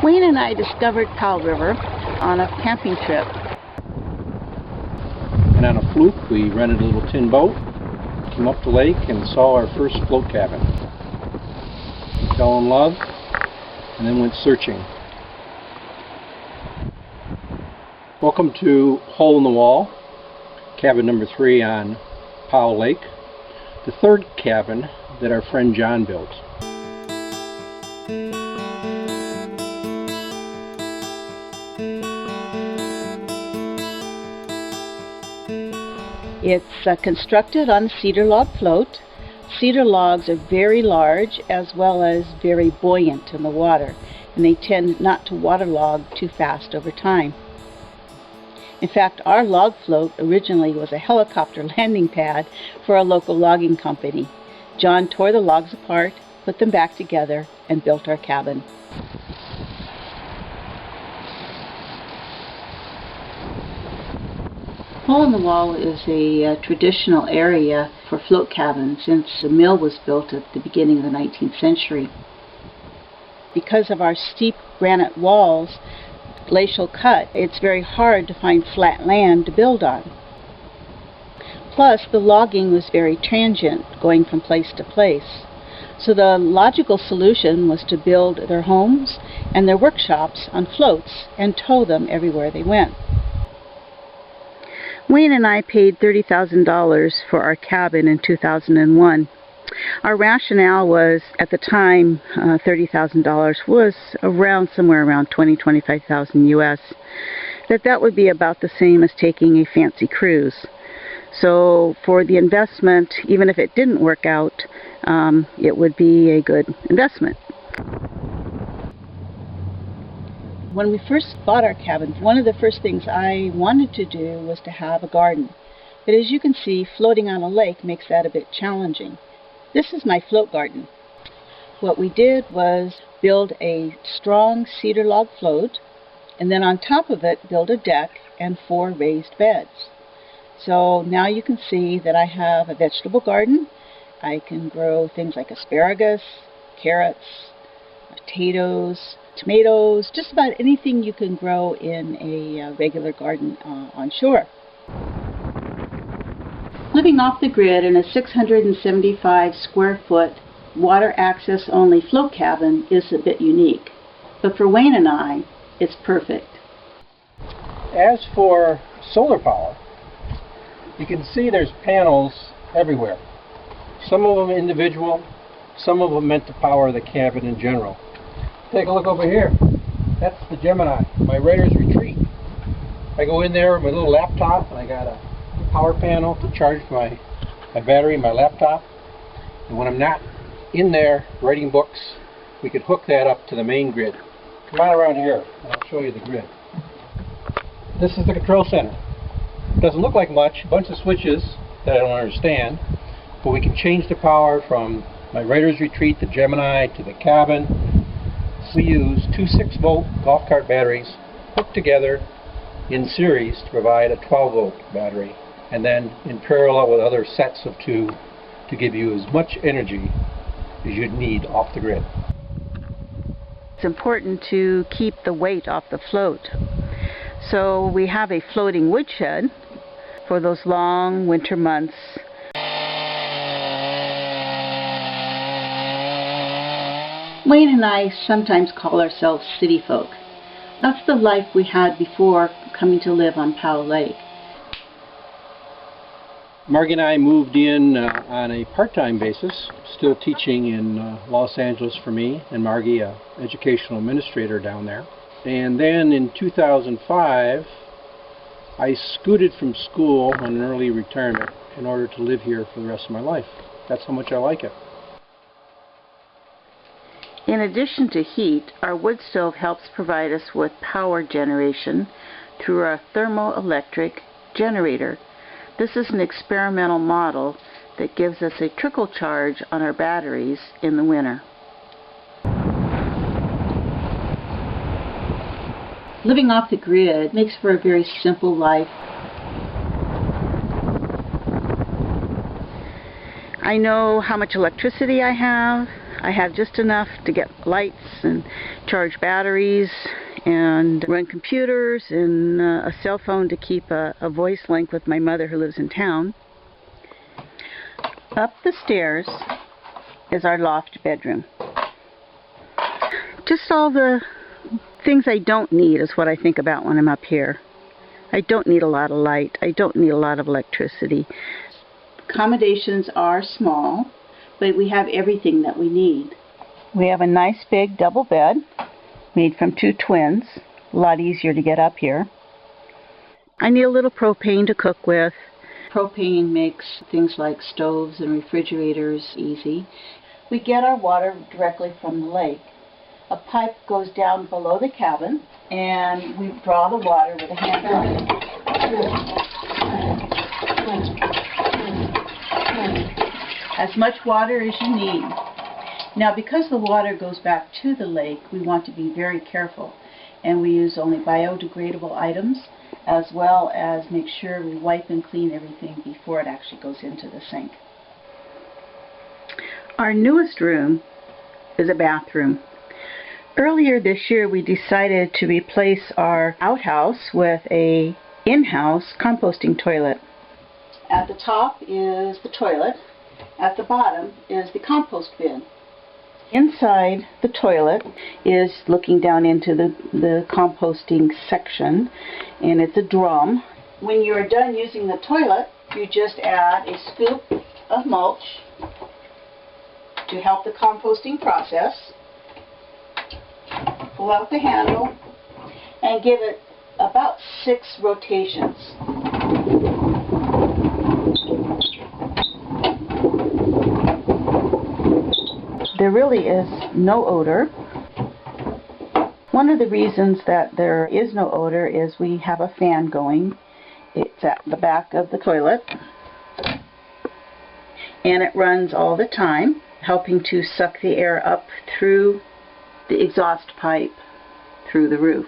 Wayne and I discovered Powell River on a camping trip. And on a fluke, we rented a little tin boat, came up the lake, and saw our first float cabin. We fell in love, and then went searching. Welcome to Hole in the Wall, cabin number 3 on Powell Lake, the third cabin that our friend John built. It's constructed on a cedar log float. Cedar logs are very large as well as very buoyant in the water, and they tend not to waterlog too fast over time. In fact, our log float originally was a helicopter landing pad for a local logging company. John tore the logs apart, put them back together, and built our cabin. Hole in the Wall is a traditional area for float cabins since the mill was built at the beginning of the 19th century. Because of our steep granite walls, glacial cut, it's very hard to find flat land to build on. Plus, the logging was very transient, going from place to place. So the logical solution was to build their homes and their workshops on floats and tow them everywhere they went. Wayne and I paid $30,000 for our cabin in 2001. Our rationale was, at the time, $30,000 was somewhere around $25,000 US. That would be about the same as taking a fancy cruise. So for the investment, even if it didn't work out, it would be a good investment. When we first bought our cabin, one of the first things I wanted to do was to have a garden. But as you can see, floating on a lake makes that a bit challenging. This is my float garden. What we did was build a strong cedar log float, and then on top of it build a deck and 4 raised beds. So now you can see that I have a vegetable garden. I can grow things like asparagus, carrots, potatoes, tomatoes, just about anything you can grow in a regular garden on shore. Living off the grid in a 675 square foot water access only float cabin is a bit unique, but for Wayne and I, it's perfect. As for solar power, you can see there's panels everywhere. Some of them individual, some of them meant to power the cabin in general. Take a look over here. That's the Gemini, my writer's retreat. I go in there with my little laptop, and I got a power panel to charge my battery, my laptop. And when I'm not in there writing books, we could hook that up to the main grid. Come on around here, and I'll show you the grid. This is the control center. It doesn't look like much, a bunch of switches that I don't understand, but we can change the power from my writer's retreat, the Gemini, to the cabin. We use 2 6-volt golf cart batteries hooked together in series to provide a 12-volt battery, and then in parallel with other sets of 2 to give you as much energy as you'd need off the grid. It's important to keep the weight off the float. So we have a floating woodshed for those long winter months. Wayne and I sometimes call ourselves city folk. That's the life we had before coming to live on Powell Lake. Margy and I moved in on a part-time basis, still teaching in Los Angeles for me, and Margy, an educational administrator down there. And then in 2005, I scooted from school on an early retirement in order to live here for the rest of my life. That's how much I like it. In addition to heat, our wood stove helps provide us with power generation through our thermoelectric generator. This is an experimental model that gives us a trickle charge on our batteries in the winter. Living off the grid makes for a very simple life. I know how much electricity I have. I have just enough to get lights and charge batteries and run computers and a cell phone to keep a voice link with my mother who lives in town. Up the stairs is our loft bedroom. Just all the things I don't need is what I think about when I'm up here. I don't need a lot of light. I don't need a lot of electricity. Accommodations are small, but we have everything that we need. We have a nice big double bed made from 2 twins. A lot easier to get up here. I need a little propane to cook with. Propane makes things like stoves and refrigerators easy. We get our water directly from the lake. A pipe goes down below the cabin, and we draw the water with a hand pump. As much water as you need. Now, because the water goes back to the lake, we want to be very careful, and we use only biodegradable items, as well as make sure we wipe and clean everything before it actually goes into the sink. Our newest room is a bathroom. Earlier this year, we decided to replace our outhouse with an in-house composting toilet. At the top is the toilet. At the bottom is the compost bin. Inside the toilet is looking down into the composting section, and it's a drum. When you are done using the toilet, you just add a scoop of mulch to help the composting process. Pull out the handle and give it about 6 rotations. There really is no odor. One of the reasons that there is no odor is we have a fan going. It's at the back of the toilet, and it runs all the time, helping to suck the air up through the exhaust pipe through the roof.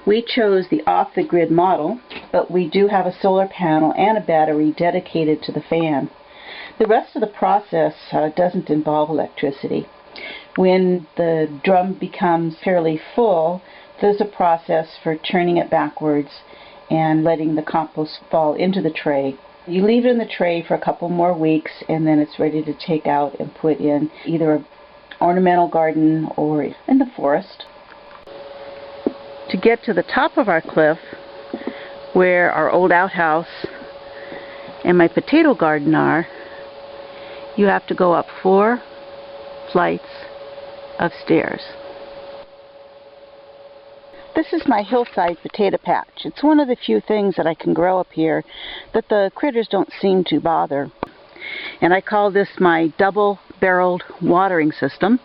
We chose the off-the-grid model, but we do have a solar panel and a battery dedicated to the fan. The rest of the process doesn't involve electricity. When the drum becomes fairly full, there's a process for turning it backwards and letting the compost fall into the tray. You leave it in the tray for a couple more weeks, and then it's ready to take out and put in either an ornamental garden or in the forest. To get to the top of our cliff, where our old outhouse and my potato garden are, you have to go up 4 flights of stairs. This is my hillside potato patch. It's one of the few things that I can grow up here that the critters don't seem to bother. And I call this my double-barreled watering system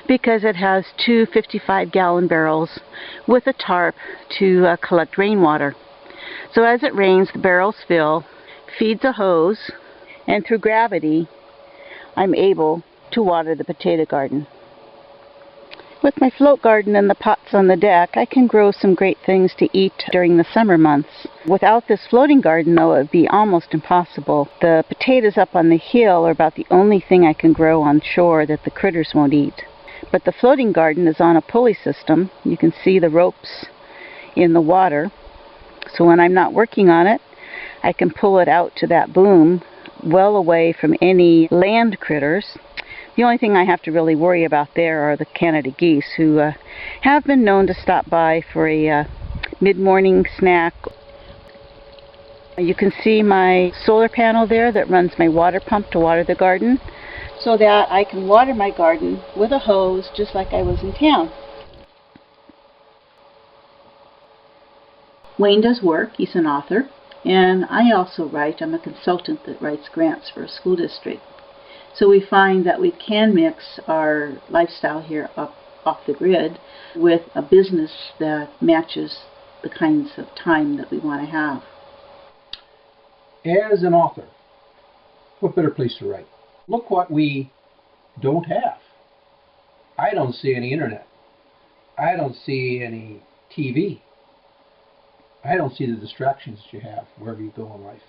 because it has 2 55-gallon barrels with a tarp to collect rainwater. So as it rains, the barrels fill, feeds a hose, and through gravity, I'm able to water the potato garden. With my float garden and the pots on the deck, I can grow some great things to eat during the summer months. Without this floating garden, though, it would be almost impossible. The potatoes up on the hill are about the only thing I can grow on shore that the critters won't eat. But the floating garden is on a pulley system. You can see the ropes in the water. So when I'm not working on it, I can pull it out to that boom well away from any land critters. The only thing I have to really worry about there are the Canada geese, who have been known to stop by for a mid-morning snack. You can see my solar panel there that runs my water pump to water the garden, so that I can water my garden with a hose just like I was in town. Wayne does work. He's an author. And I also write. I'm a consultant that writes grants for a school district. So we find that we can mix our lifestyle here up off the grid with a business that matches the kinds of time that we want to have. As an author, what better place to write? Look what we don't have. I don't see any internet. I don't see any TV. I don't see the distractions that you have wherever you go in life.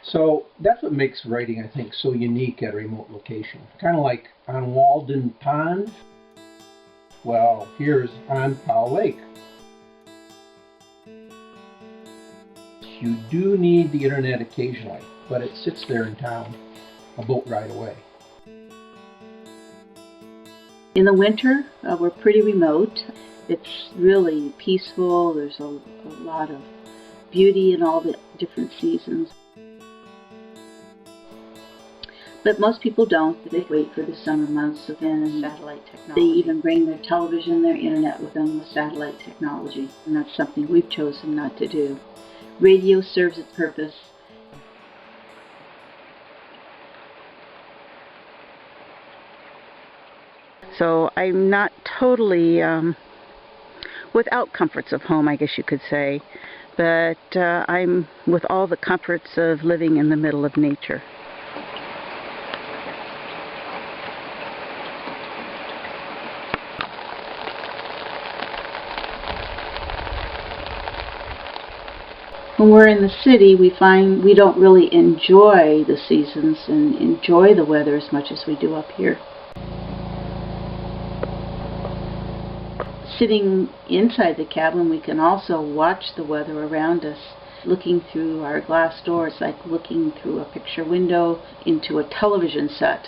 So that's what makes writing, I think, so unique at a remote location. Kind of like on Walden Pond. Well, here's on Powell Lake. You do need the internet occasionally, but it sits there in town, a boat ride away. In the winter, we're pretty remote. It's really peaceful. There's a lot of beauty in all the different seasons. But most people don't. They wait for the summer months, and Satellite technology. they even bring their television, their internet with them with satellite technology. And that's something we've chosen not to do. Radio serves its purpose. So I'm not totally without comforts of home, I guess you could say, but I'm with all the comforts of living in the middle of nature. When we're in the city, we find we don't really enjoy the seasons and enjoy the weather as much as we do up here. Sitting inside the cabin, we can also watch the weather around us. Looking through our glass door, it's like looking through a picture window into a television set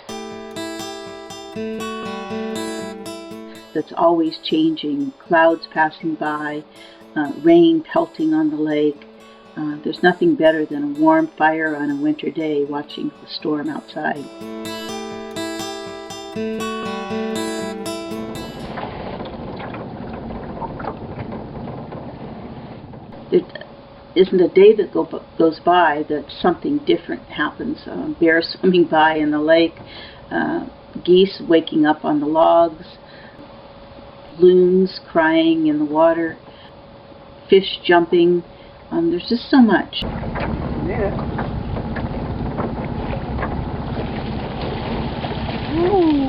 that's always changing. Clouds passing by, rain pelting on the lake. There's nothing better than a warm fire on a winter day watching the storm outside. There isn't a day that goes by that something different happens. Bears swimming by in the lake, geese waking up on the logs, loons crying in the water, fish jumping. There's just so much. Yeah. Woo.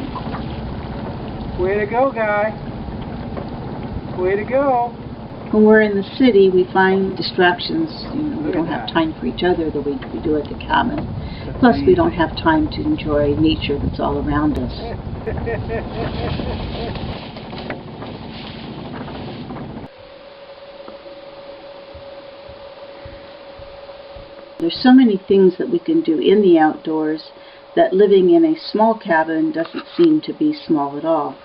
Way to go, guy. Way to go. When we're in the city, we find distractions. We don't have time for each other the way we do at the cabin. Plus, we don't have time to enjoy nature that's all around us. There's so many things that we can do in the outdoors that living in a small cabin doesn't seem to be small at all.